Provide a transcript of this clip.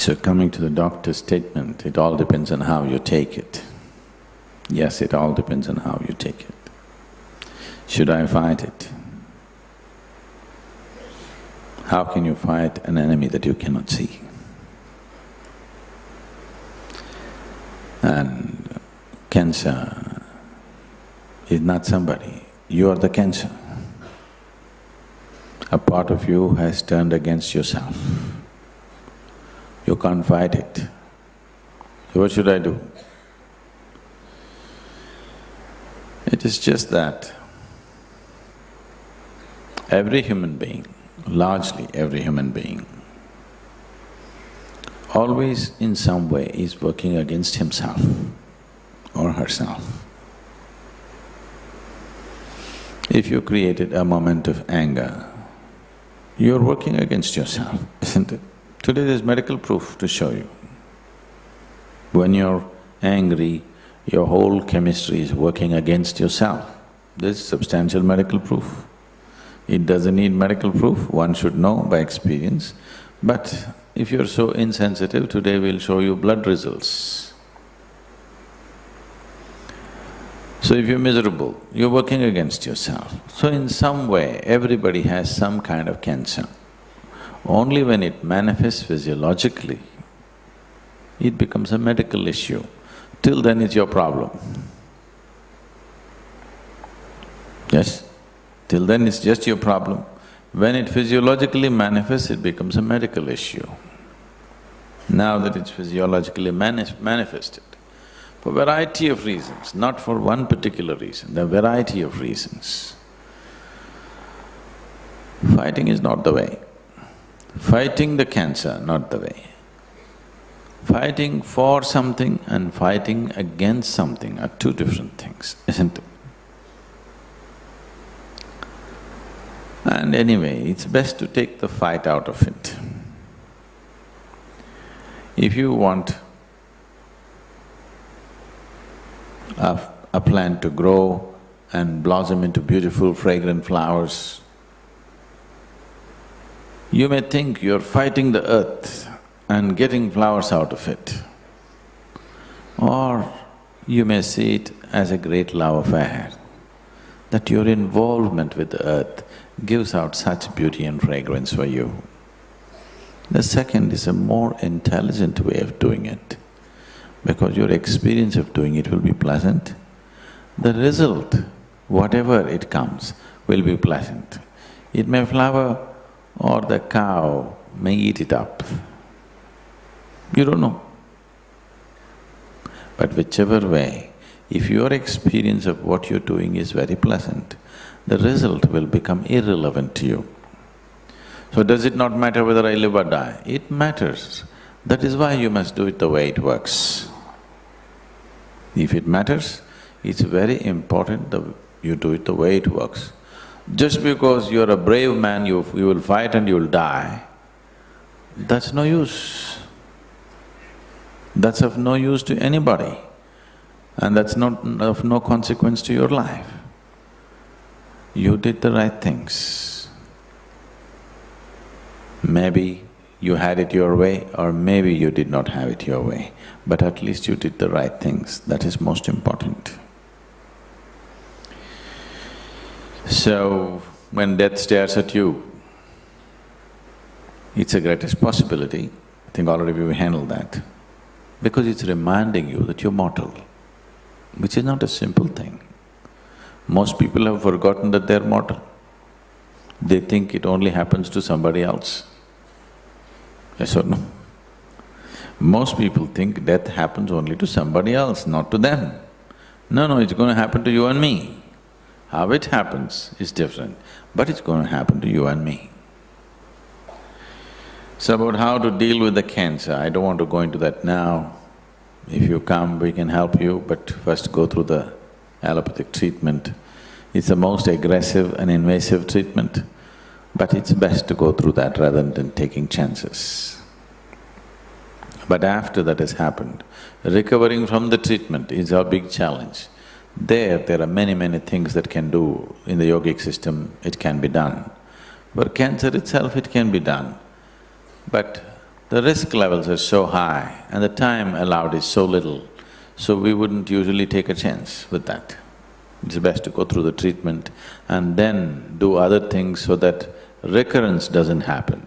So coming to the doctor's statement, it all depends on how you take it. Yes, it all depends on how you take it. Should I fight it? How can you fight an enemy that you cannot see? And cancer is not somebody, you are the cancer. A part of you has turned against yourself. You can't fight it. So what should I do? It is just that every human being, largely every human being, always in some way is working against himself or herself. If you created a moment of anger, you're working against yourself, isn't it? Today there's medical proof to show you. When you're angry, your whole chemistry is working against yourself. There's substantial medical proof. It doesn't need medical proof, one should know by experience. But if you're so insensitive, today we'll show you blood results. So if you're miserable, you're working against yourself. So in some way, everybody has some kind of cancer. Only when it manifests physiologically, it becomes a medical issue. Till then it's your problem. Yes? Till then it's just your problem. When it physiologically manifests, it becomes a medical issue. Now that it's physiologically manifested, for variety of reasons, not for one particular reason, there are variety of reasons. Fighting is not the way. Fighting the cancer, not the way. Fighting for something and fighting against something are two different things, isn't it? And anyway, it's best to take the fight out of it. If you want a plant to grow and blossom into beautiful fragrant flowers, you may think you're fighting the earth and getting flowers out of it. Or you may see it as a great love affair, that your involvement with the earth gives out such beauty and fragrance for you. The second is a more intelligent way of doing it, because your experience of doing it will be pleasant. The result, whatever it comes, will be pleasant. It may flower or the cow may eat it up. You don't know. But whichever way, if your experience of what you're doing is very pleasant, the result will become irrelevant to you. So does it not matter whether I live or die? It matters. That is why you must do it the way it works. If it matters, it's very important that you do it the way it works. Just because you're a brave man, you will fight and you'll die, that's no use. That's of no use to anybody, and that's not of no consequence to your life. You did the right things. Maybe you had it your way or maybe you did not have it your way, but at least you did the right things, that is most important. So, when death stares at you, it's the greatest possibility. I think already we handled that. Because it's reminding you that you're mortal, which is not a simple thing. Most people have forgotten that they're mortal. They think it only happens to somebody else. Yes or no? Most people think death happens only to somebody else, not to them. No, it's going to happen to you and me. How it happens is different, but it's going to happen to you and me. So about how to deal with the cancer, I don't want to go into that now. If you come, we can help you, but first go through the allopathic treatment. It's the most aggressive and invasive treatment, but it's best to go through that rather than taking chances. But after that has happened, recovering from the treatment is our big challenge. There are many things that can do in the yogic system, it can be done. For cancer itself, it can be done. But the risk levels are so high and the time allowed is so little, so we wouldn't usually take a chance with that. It's best to go through the treatment and then do other things so that recurrence doesn't happen.